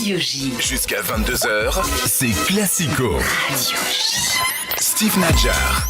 Radio J. Jusqu'à 22h, c'est Classico. Radio J. Steve Nadjar.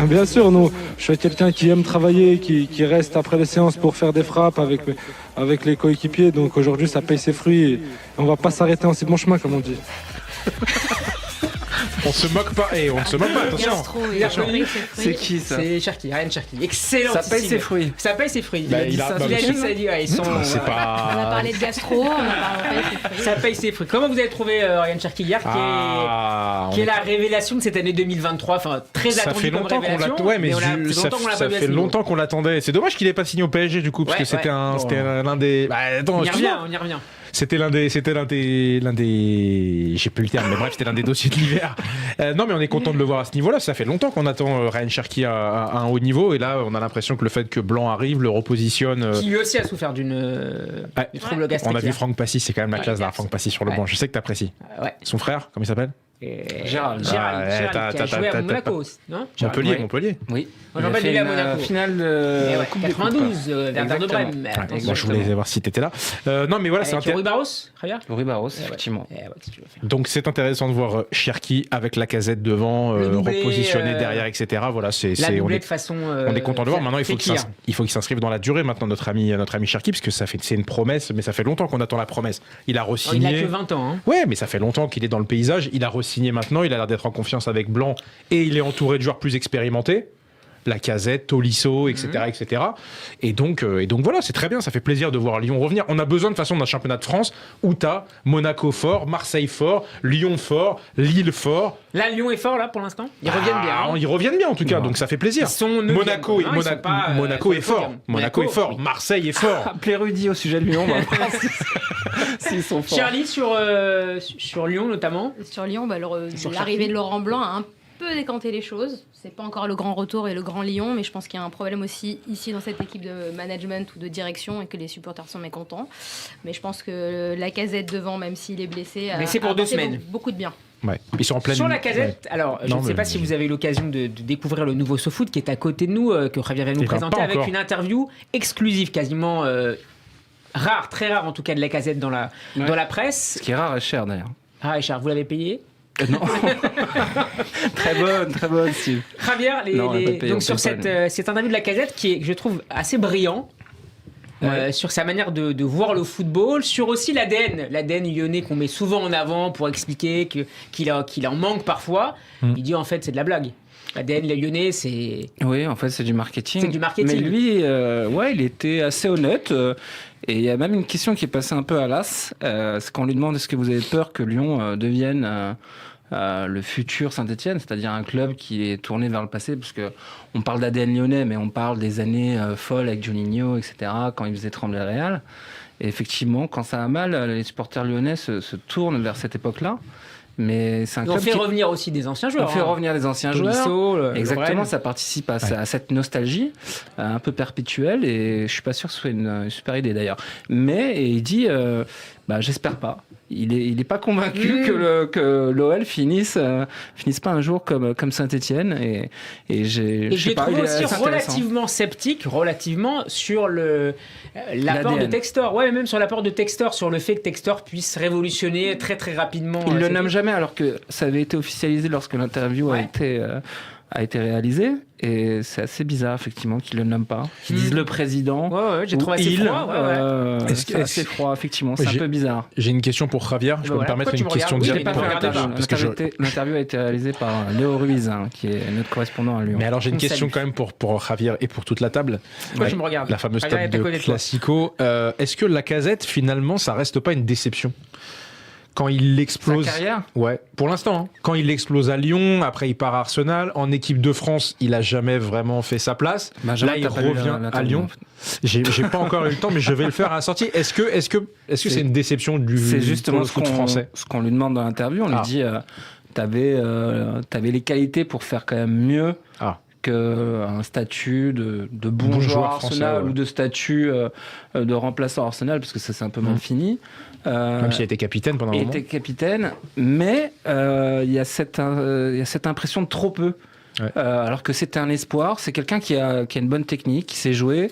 Bien sûr, je suis quelqu'un qui aime travailler, qui reste après les séances pour faire des frappes avec les coéquipiers. Donc aujourd'hui, ça paye ses fruits et on va pas s'arrêter en si bon chemin, comme on dit. On se moque pas, attention. C'est qui ça? C'est Cherki, Ryan Cherki. Excellent. Ça paye ses fruits. Ça paye ses fruits. Bah, il a dit ça, ils sont. C'est pas. On a parlé de gastro, on a parlé de ses fruits. Ça paye ses fruits. Comment vous avez trouvé Ryan Cherki hier, qui est la révélation de cette année 2023, enfin très attendue comme révélation. Ça fait longtemps qu'on l'attendait. C'est dommage qu'il ait pas signé au PSG du coup, parce que c'était l'un des. On y revient. C'était l'un des, j'ai plus le terme, mais bref, c'était l'un des dossiers de l'hiver. Non, mais on est content de le voir à ce niveau-là. Ça fait longtemps qu'on attend Ryan Cherki à un haut niveau, et là, on a l'impression que le fait que Blanc arrive, le repositionne. Qui lui aussi a souffert du trouble gastrique. On a vu Franck Passy, c'est quand même la classe là, Franck Passy sur le banc. Je sais que t'apprécies. Ouais. Son frère, comment il s'appelle? Gérald, qui a joué à Monaco aussi, non? Montpellier. Oui. Moi, j'en fait à Monaco. Finale de Coupe 92, Werder de Brême. Moi, je voulais voir si t'étais là. Non, mais voilà, c'est intéressant. Rui Barros, Javier. Rui Barros, effectivement. Donc c'est intéressant de voir Cherki avec Lacazette devant, repositionné derrière, etc. Voilà, on est content de voir. Maintenant, il faut qu'il s'inscrive dans la durée. Maintenant, notre ami Cherki, parce que c'est une promesse, mais ça fait longtemps qu'on attend la promesse. Il a re-signé. Il a que 20 ans. Hein. Ouais, mais ça fait longtemps qu'il est dans le paysage. Il a re-signé maintenant. Il a l'air d'être en confiance avec Blanc et il est entouré de joueurs plus expérimentés. Lacazette, Tolisso, etc., etc. Et donc voilà, c'est très bien, ça fait plaisir de voir Lyon revenir. On a besoin de façon d'un championnat de France où t'as Monaco fort, Marseille fort, Lyon fort, Lille fort. Là, Lyon est fort là pour l'instant. Ils reviennent bien. Hein. Ils reviennent bien en tout cas, donc ça fait plaisir. Monaco est fort. Monaco est fort. Marseille est fort. Appelez Rudy au sujet de Lyon. S'ils sont forts. Charlie sur Lyon notamment. Sur Lyon, l'arrivée de Laurent Blanc a un peu décanté les choses. C'est pas encore le grand retour et le grand Lyon, mais je pense qu'il y a un problème aussi ici dans cette équipe de management ou de direction et que les supporters sont mécontents. Mais je pense que Lacazette devant, même s'il est blessé, c'est pour 2 semaines. Beaucoup de bien. Ouais. Ils sont en pleine... Sur Lacazette, alors je ne sais pas si vous avez eu l'occasion de découvrir le nouveau SoFoot qui est à côté de nous, que Javier va nous présenter avec une interview exclusive, quasiment rare, très rare en tout cas de Lacazette dans la presse. Ce qui est rare et cher d'ailleurs. Rare et cher, vous l'avez payé? Non. Très bonne, Steve. Javier, donc sur cette interview de Lacazette qui est, je trouve, assez brillant. Sur sa manière de voir le football, sur aussi l'ADN lyonnais qu'on met souvent en avant pour expliquer qu'il en manque parfois. Il dit en fait c'est de la blague. L'ADN lyonnais, c'est... Oui, en fait c'est du marketing. C'est du marketing. Mais lui, il était assez honnête. Et il y a même une question qui est passée un peu à l'as. C'est quand on lui demande est-ce que vous avez peur que Lyon devienne le futur Saint-Etienne, c'est-à-dire un club qui est tourné vers le passé, parce qu'on parle d'ADN lyonnais, mais on parle des années folles avec Juninho, etc., quand il faisait trembler le Real. Et effectivement, quand ça a mal, les supporters lyonnais se tournent vers cette époque-là. Mais c'est un club revenir aussi des anciens joueurs. On fait revenir des anciens joueurs. Exactement, Brel. ça participe à cette nostalgie un peu perpétuelle, et je suis pas sûr que ce soit une super idée d'ailleurs. Mais il dit, j'espère pas. Il est pas convaincu que l'OL finisse pas un jour comme Saint-Etienne, et j'ai trouvé aussi relativement sceptique sur l'apport de Textor. Ouais, même sur l'apport de Textor, sur le fait que Textor puisse révolutionner très très rapidement. Il le nomme jamais, alors que ça avait été officialisé lorsque l'interview a été réalisée. Et c'est assez bizarre, effectivement, qu'ils ne le nomment pas. Qu'ils disent le président. J'ai trouvé assez froid. C'est assez froid, effectivement. C'est un peu bizarre. J'ai une question pour Javier. Je peux me permettre une question directe. L'interview a été réalisée par Léo Ruiz, qui est notre correspondant à Lyon. Mais alors, j'ai une question quand même pour Javier et pour toute la table. Moi, je me regarde. La fameuse table de Classico. Est-ce que Lacazette, finalement, ça reste pas une déception ? Quand il explose, sa carrière ? Ouais, pour l'instant. Quand il explose à Lyon, après il part à Arsenal, en équipe de France, il a jamais vraiment fait sa place. Benjamin, là, il revient à Lyon. J'ai pas encore eu le temps, mais je vais le faire à la sortie. Est-ce que c'est une déception c'est justement foot français ? Ce qu'on lui demande dans l'interview. On lui dit, t'avais les qualités pour faire quand même mieux. qu'un statut de bon joueur Arsenal, ou de statut de remplaçant Arsenal, parce que ça c'est un peu mal fini. Même s'il a été capitaine pendant un moment. Il était capitaine, mais il y a cette impression de trop peu. alors que c'était un espoir. C'est quelqu'un qui a une bonne technique, qui sait jouer.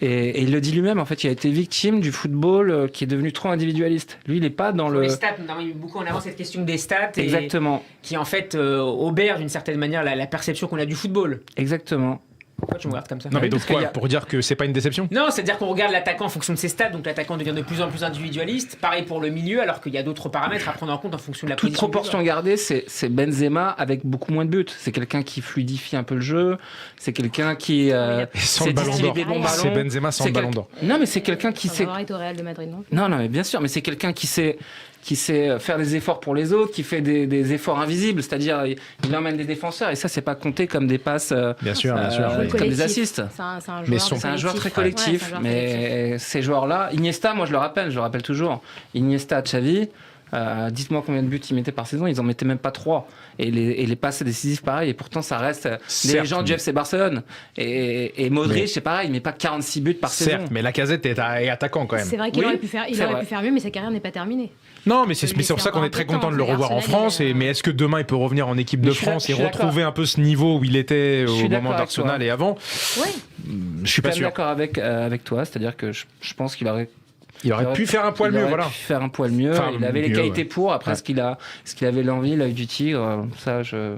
Et il le dit lui-même, en fait, il a été victime du football qui est devenu trop individualiste. Lui, il n'est pas dans les stats, on a mis beaucoup en avant cette question des stats. Exactement. Qui, en fait, obère d'une certaine manière la perception qu'on a du football. Exactement. Pourquoi tu me regardes comme ça? Non, mais donc quoi, pour dire que c'est pas une déception? Non, c'est-à-dire qu'on regarde l'attaquant en fonction de ses stats, donc l'attaquant devient de plus en plus individualiste. Pareil pour le milieu, alors qu'il y a d'autres paramètres à prendre en compte en fonction de la position. Toute proportion gardée, c'est Benzema avec beaucoup moins de buts. C'est quelqu'un qui fluidifie un peu le jeu. C'est quelqu'un qui sans le ballon d'or. C'est Benzema sans le ballon d'or. Non, mais c'est quelqu'un qui sait. Avoir été au Real de Madrid, non? Non, mais bien sûr, mais c'est quelqu'un qui sait faire des efforts pour les autres, qui fait des efforts invisibles, c'est-à-dire il emmène des défenseurs et ça c'est pas compté comme des passes, bien sûr, comme des assists. C'est un joueur très collectif, mais ces joueurs-là, Iniesta, moi je le rappelle toujours, Iniesta, Xavi, dites-moi combien de buts ils mettaient par saison, ils en mettaient même pas 3. Et les passes décisives pareil, et pourtant ça reste des légendes du FC Barcelone. Et Modric, c'est pareil, il met pas 46 buts par saison. Certes, mais Lacazette est attaquant quand même. C'est vrai qu'il aurait pu faire mieux, mais sa carrière n'est pas terminée. Non, mais c'est pour ça qu'on est très content de le revoir en France. Mais est-ce que demain il peut revenir en équipe de France et retrouver un peu ce niveau où il était au moment d'Arsenal et avant? Je suis pas sûr. Je suis d'accord avec toi, c'est-à-dire que je pense qu'il aurait. Il aurait pu faire un poil mieux, voilà. Faire un poil mieux. Enfin, il avait les qualités pour. Après, est-ce qu'il avait l'envie, l'œil du tigre? Ça, je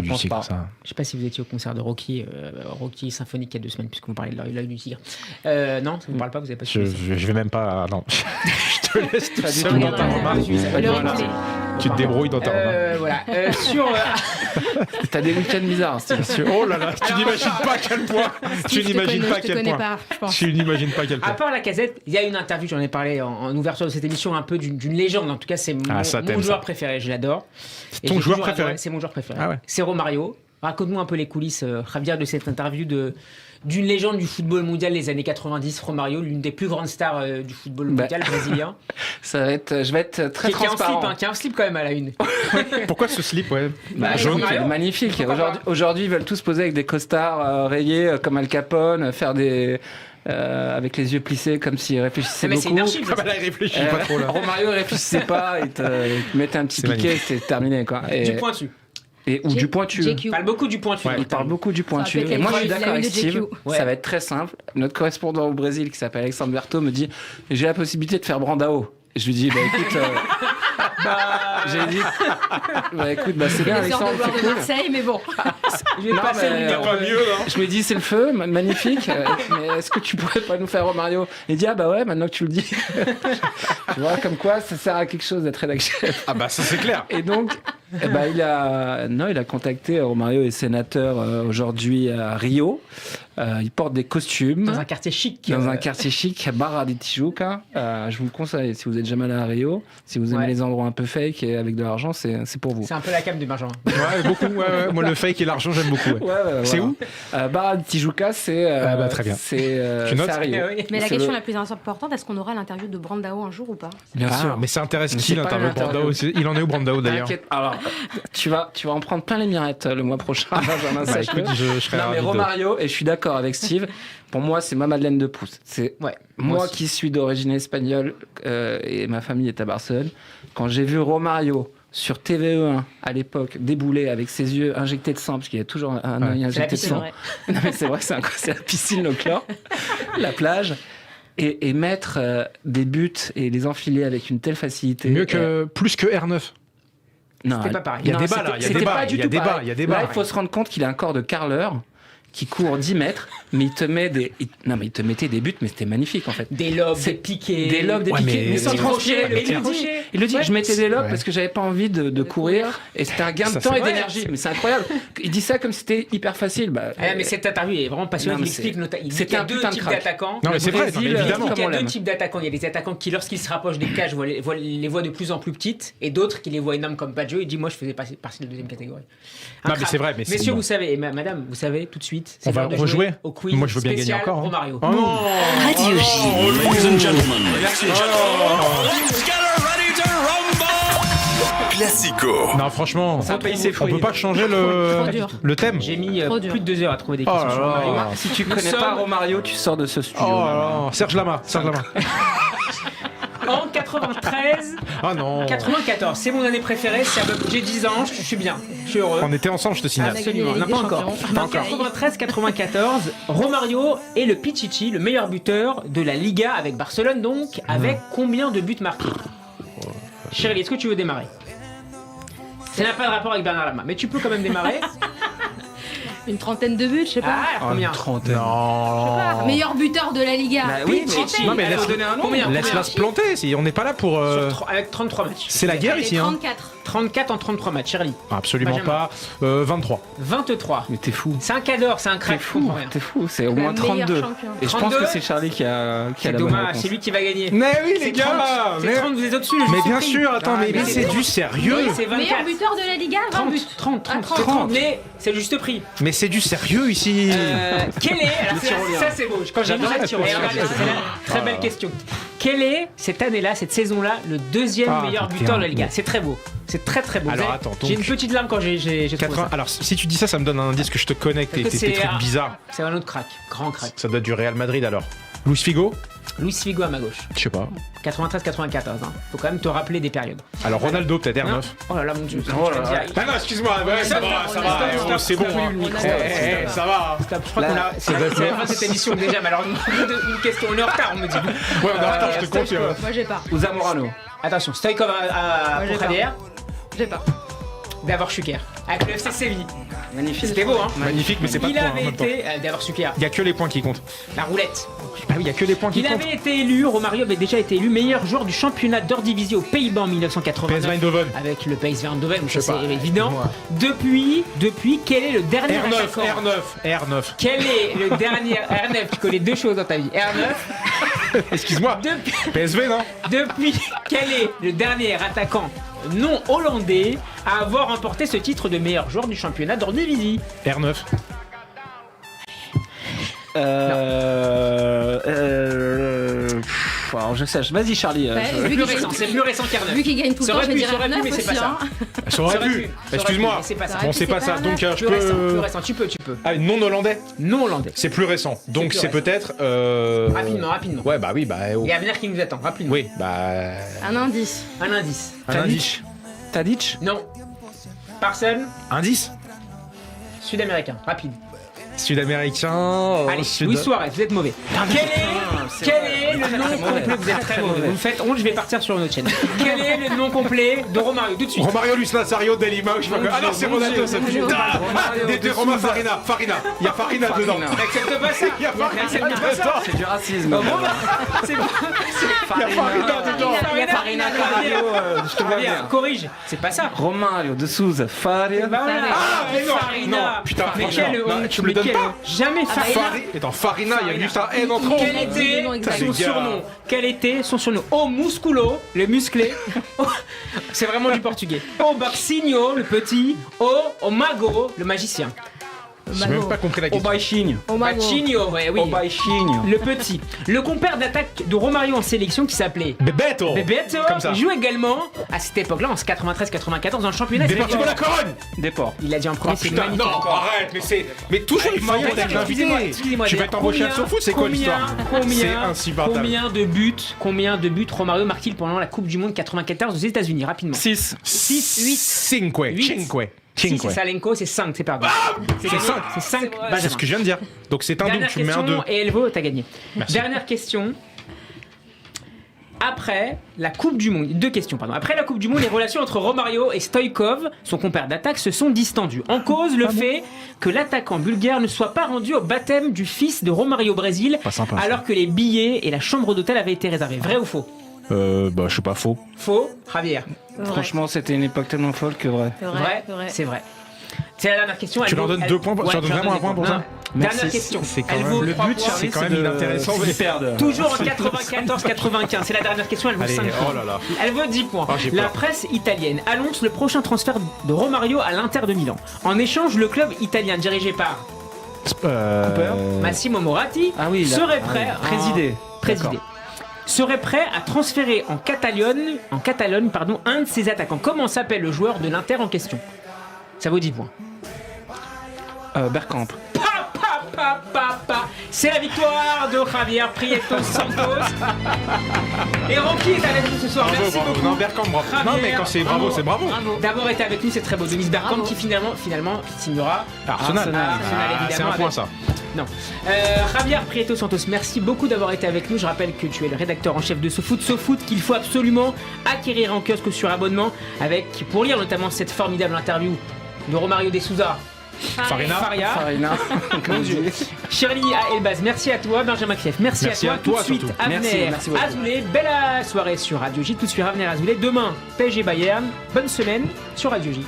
pense pas. Ça. Je sais pas si vous étiez au concert de Rocky Symphonique il y a 2 semaines, puisque vous parlez de l'œil du tigre. Non, ça vous parle pas, vous avez pas suivi. Je vais même pas. Non. Je te laisse tout seul dans ta remarque. Tu te débrouilles dans ta remarque. Voilà. T'as des week-ends bizarres. Oh là là, tu n'imagines pas à quel point. Tu n'imagines pas à quel point. Tu n'imagines pas à quel point. À part Lacazette, il y a une interview, j'en ai parlé en ouverture de cette émission, un peu d'une légende. En tout cas, c'est mon joueur préféré. Je l'adore. C'est ton joueur préféré? C'est mon joueur préféré. Ah ouais. C'est Romario. Raconte-nous un peu les coulisses, Javier, de cette interview d'une légende du football mondial des années 90, Romario, l'une des plus grandes stars du football mondial brésilien. Je vais être très transparent. Qui a un slip quand même à la une. Pourquoi ce slip, jaune, qui est magnifique. Aujourd'hui, ils veulent tous poser avec des costards rayés comme Al Capone, faire des... avec les yeux plissés comme s'il réfléchissait beaucoup. C'est une archive. Il réfléchit pas trop là. Romario réfléchissait pas, il te mettait un petit piquet, c'était terminé quoi. Du pointu. Ou du pointu. Il parle beaucoup du pointu. Il parle beaucoup du pointu. Et moi, je suis d'accord avec Steve. Ça va être très simple. Notre correspondant au Brésil, qui s'appelle Alexandre Berthaud, me dit: j'ai la possibilité de faire Brandao. Je lui dis: écoute, c'est bien, Alexandre. C'est cool. Marseille, mais bon. Je me dis: c'est le feu, magnifique. Mais est-ce que tu pourrais pas nous faire Romario? Il dit: ouais, maintenant que tu le dis. Tu vois, comme quoi, ça sert à quelque chose d'être rédacteur. Ah bah ça c'est clair. Et donc, il a contacté. Romario est sénateur aujourd'hui à Rio. Il porte des costumes. Dans un quartier chic. Un quartier chic, à Barra de Tijuca. Je vous le conseille, si vous êtes jamais allé à Rio, si vous aimez les endroits un peu fake et avec de l'argent, c'est pour vous. C'est un peu la cam du Benjamin. Ouais, beaucoup. Ouais. Moi, le fake et l'argent, j'aime beaucoup. C'est où? Barra de Tijuca, c'est. Très bien. C'est à Rio. Mais la question la plus importante, est-ce qu'on aura l'interview de Brandao un jour ou pas? Bien sûr. Mais ça intéresse qui l'interview de Brandao? Il en est où, Brandao, d'ailleurs? Alors, tu vas en prendre plein les mirettes le mois prochain. Je serai ravi. Mais Romario, et je suis d'accord avec Steve, pour moi, c'est ma Madeleine de Proust. C'est moi qui suis d'origine espagnole et ma famille est à Barcelone. Quand j'ai vu Romario sur TVE1 à l'époque débouler avec ses yeux injectés de sang, parce qu'il y a toujours un œil injecté de sang. Non, mais c'est vrai, c'est la piscine au chlore, la plage. Et mettre des buts et les enfiler avec une telle facilité. Plus que R9. Non, c'était pas pareil. Il y a débat là, il y a débat. Là, il faut se rendre compte qu'il a un corps de carreleur qui court 10 mètres, mais il te mettait des buts, mais c'était magnifique en fait. Des lobes, des piqués. Des lobes, des piqués, mais sans transpirer. Il le dit, je mettais des lobes parce que j'avais pas envie de courir, et c'était un gain de temps et d'énergie. Mais c'est incroyable. Il dit ça comme si c'était hyper facile. Mais cette interview est vraiment passionnante. Il explique qu'il y a 2 types d'attaquants. Non, mais c'est vrai, évidemment. Il y a 2 types d'attaquants. Il y a des attaquants qui, lorsqu'ils se rapprochent des cages, les voient de plus en plus petites, et d'autres qui les voient énormes comme Baggio. Il dit: moi, je faisais partie de la deuxième catégorie. Non, mais c'est vrai. Messieurs, vous savez, et madame, vous savez tout de suite. On va rejouer au quiz. Moi, je veux bien gagner encore. Romario. Radio J. Ladies and gentlemen. Classico. Non, franchement, on peut pas changer le thème. J'ai mis plus de 2 heures à trouver des questions sur Romario. Si tu connais pas Romario, tu sors de ce studio. Serge Lama. En 93, Ah non. 94, c'est mon année préférée. J'ai 10 ans, je suis bien, je suis heureux. On était ensemble, je te signale. Absolument, non, pas encore. En 93-94, Romario est le Pichichi, le meilleur buteur de la Liga avec Barcelone, donc avec combien de buts marqués? Shirley, est-ce que tu veux démarrer? Ça n'a pas de rapport avec Bernard Lama, mais tu peux quand même démarrer. Une trentaine de buts, je sais pas. Ah, combien? Une trentaine. Ah, meilleur buteur de la Liga. Bah oui, mais- Pichichi. Non, mais Elle laisse- va donner un nom. Laisse-la se planter, on n'est pas là pour. Avec 33 matchs. C'est la guerre Allez, ici, hein. 34. 34 en 33 matchs, Shirley. Absolument Benjamin. pas. 23. 23. Mais t'es fou. C'est un cadre, c'est un T'es crack. je fou, comprends rien. t'es fou, c'est au Le moins meilleur 32. champion. Et je pense 32? que c'est Charlie qui a C'est la bonne dommage, réponse. c'est lui qui va gagner. Mais oui, les C'est gars 30, mais... C'est 30, vous êtes au-dessus, le Mais juste bien prix. sûr, attends, Ah, mais c'est du sérieux. Oui, c'est 24. Meilleur buteur de la Liga, 20 30, buts. 30, 30, Ah, 30. Mais c'est le juste prix. Mais c'est du sérieux ici. Quel est, alors ça c'est beau, quand j'ai vu J'adore ça, la regardez, tyrolienne. c'est la très belle question. Quel est cette année-là, cette saison-là, le deuxième Ah, meilleur putain. buteur de la Liga? C'est très beau, c'est très très beau. Alors, Vous avez- attends, j'ai donc- une petite larme quand j'ai trouvé 80. ça. Alors, si tu dis ça, ça me donne un indice que je te connais, que Parce que tes c'est trucs un- bizarres. C'est un autre crack, grand crack. Ça doit être du Real Madrid alors. Luis Figo? Luis Figo à ma gauche, Je sais pas. 93-94. Hein. Faut quand même te rappeler des périodes. Alors Ronaldo, peut-être Non. R9. Oh là là, mon dieu. Oh là je te là. dis, Ah non, excuse-moi, ouais, ça va, Stop, c'est bon. stop, hein. le micro. Ça va. stop, je crois Là, qu'on a. C'est la fin de cette émission déjà, mais alors une question, on est en retard, on me dit. Ouais, on est en retard, je te stop, confirme. Moi, j'ai pas. Ou Zamorano. Attention, Stoïkov Moi, j'ai pour pas. Javier, J'ai pas. Davor Šuker, avec le FC Séville. Magnifique. C'était beau, hein. Magnifique, mais c'est pas de Il points en avait même temps. été. Davor Šuker, Il y a que les points qui comptent. la roulette. Ah oui, il y a que les points qui Il comptent. avait été élu, Romario avait déjà été élu meilleur joueur du championnat d'Eredivisie aux Pays-Bas en 1989. PSV Eindhoven. Avec le PSV Eindhoven, Je sais ça pas, c'est évident. dis-moi. Depuis, quel est le dernier attaquant R9. Quel est le dernier R9? Tu connais deux choses dans ta vie. R9. Excuse-moi. Depuis, PSV, non? depuis, quel est le dernier attaquant non hollandais à avoir remporté ce titre de meilleur joueur du championnat d'Eredivisie? R9. Alors je sais, vas-y Charlie. Ouais, C'est vu plus qu'il- récent, c'est plus récent qu'R9. Vu qu'il gagne tout le Ça temps, aurait je vais pu, dire ça aurait pu, R9 mais c'est aussi. pas ça. hein. Ça aurait pu. Excuse-moi. Mais c'est pas ça. Ça Bon, c'est puis pas c'est ça. pas Donc je Plus récent, plus peux. récent. Tu peux. Ah, non hollandais. Non hollandais. C'est plus récent. Donc plus c'est récent. peut-être. Rapidement. Ouais, bah oui, bah. Il y a l'avenir qui nous attend, rapidement. Oui, bah. Un indice. Un indice. Un indice. Tadic. Non. Personne. Indice. Sud-américain. Rapide. Sud-américain. Allez, Luis Suarez, vous êtes mauvais. Quel est le nom complet? Vous êtes très mauvais. Vous me faites honte, je vais partir sur une autre chaîne. Quel est le nom complet de Romario? Tout de suite. Romario Luis Nazario de Lima, ou je sais pas quoi. Ah non, c'est Ronaldo, ça me Romario Romain Farina. Il y a Farina dedans. N'accepte pas ça. Il y a Farina N'accepte pas ça. dedans. C'est du racisme. C'est bon. Il y a Farina dedans. Il y a Farina Carvalho, je te vois Bien, bien. corrige. C'est pas ça. Romario de Souza, Faria. Bah voilà. Ah, mais non, Farina. non, putain, Mais franchement, quelle non, honte, tu me mais le donnes quelle pas. honte. Jamais Farina. Attends, Farina, il y a juste un N en trop. Quel était nom exact. son Les gars. surnom? Quel était son surnom? Au musculo, le musclé. C'est vraiment du portugais. Au Baxinho, le petit. Au mago, le magicien. J'ai même pas compris la Au question. Baixinho. Au Mago. Baxinho, ouais, oui. Au Baixinho. Le petit. Le compère d'attaque de Romario en sélection qui s'appelait Bebeto. Bebeto Comme ça. joue également à cette époque-là, en 93-94, dans le championnat. Département de la Corogne. Desport. Il a dit en premier, Oh c'est putain, magnifique. non, arrête, mais toujours il faut Excusez-moi, être invité. excusez-moi, Tu vas être embauché à SoFoot, c'est quoi l'histoire? C'est Combien insupportable. Combien de buts Romario marque-t-il pendant la Coupe du Monde 94 aux États-Unis? Rapidement. 6. 6, 8. Cinque. Si c'est Salenko, c'est 5, c'est perdu. C'est gagné, 5. c'est 5. C'est ce que je viens de dire. Donc c'est un double, Dernière tu mets un 2. question et Elvo, t'as gagné. Merci. Dernière question. Après la Coupe du Monde, deux questions, pardon. Après la Coupe du Monde, les relations entre Romario et Stoïkov, son compère d'attaque, se sont distendues. En cause, le fait que l'attaquant bulgare ne soit pas rendu au baptême du fils de Romario Brésil, Pas sympa, ça. alors que les billets et la chambre d'hôtel avaient été réservés. Vrai ou faux? Bah je sais pas, faux. Faux, Javier. Vrai. Franchement, c'était une époque tellement folle que vrai. C'est Vrai, vrai. C'est vrai. c'est vrai. C'est la dernière question. Tu elle leur vaut- donnes elle- 2 points, tu leur donnes je leur vraiment un donne point des pour points. ça? Non. Dernière Merci, question. c'est quand Elle même- vaut le 3 but, points. Charlie, c'est quand c'est même de- inintéressant, c'est mais- d'y perdre. Toujours en 94-95. C'est la dernière question, elle vaut Allez, 5 points. oh là là. Elle vaut 10 points. Oh, j'ai La peur. presse italienne annonce le prochain transfert de Romario à l'Inter de Milan. En échange, le club italien dirigé par Massimo Moratti Ah oui, là. serait Ah prêt oui. Présidé. présidé. D'accord. Serait prêt à transférer en Catalogne, un de ses attaquants. Comment s'appelle le joueur de l'Inter en question? Ça vaut 10 points. Bergkamp. Pa. C'est la victoire de Javier Prieto Santos. Et Rocky est avec nous ce soir. Merci beaucoup. Non, Bergkamp, bravo. Javier, Non, mais quand c'est bravo, c'est bravo. D'avoir été avec nous, c'est très beau. Denis Bergkamp qui finalement signera Arsenal. C'est évidemment. un point, ça. Non. Javier Prieto Santos, merci beaucoup d'avoir été avec nous. Je rappelle que tu es le rédacteur en chef de SoFoot qu'il faut absolument acquérir en kiosque ou sur abonnement, pour lire notamment cette formidable interview de Romario de Souza. Farina. Mon Dieu. Shirley à Elbaz, merci à toi. Benjamin Krief, merci à toi. Tout de suite, surtout. Avner Azoulay. Belle soirée sur Radio J. Tout de suite, Avner Azoulay. Demain, PSG Bayern. Bonne semaine sur Radio J.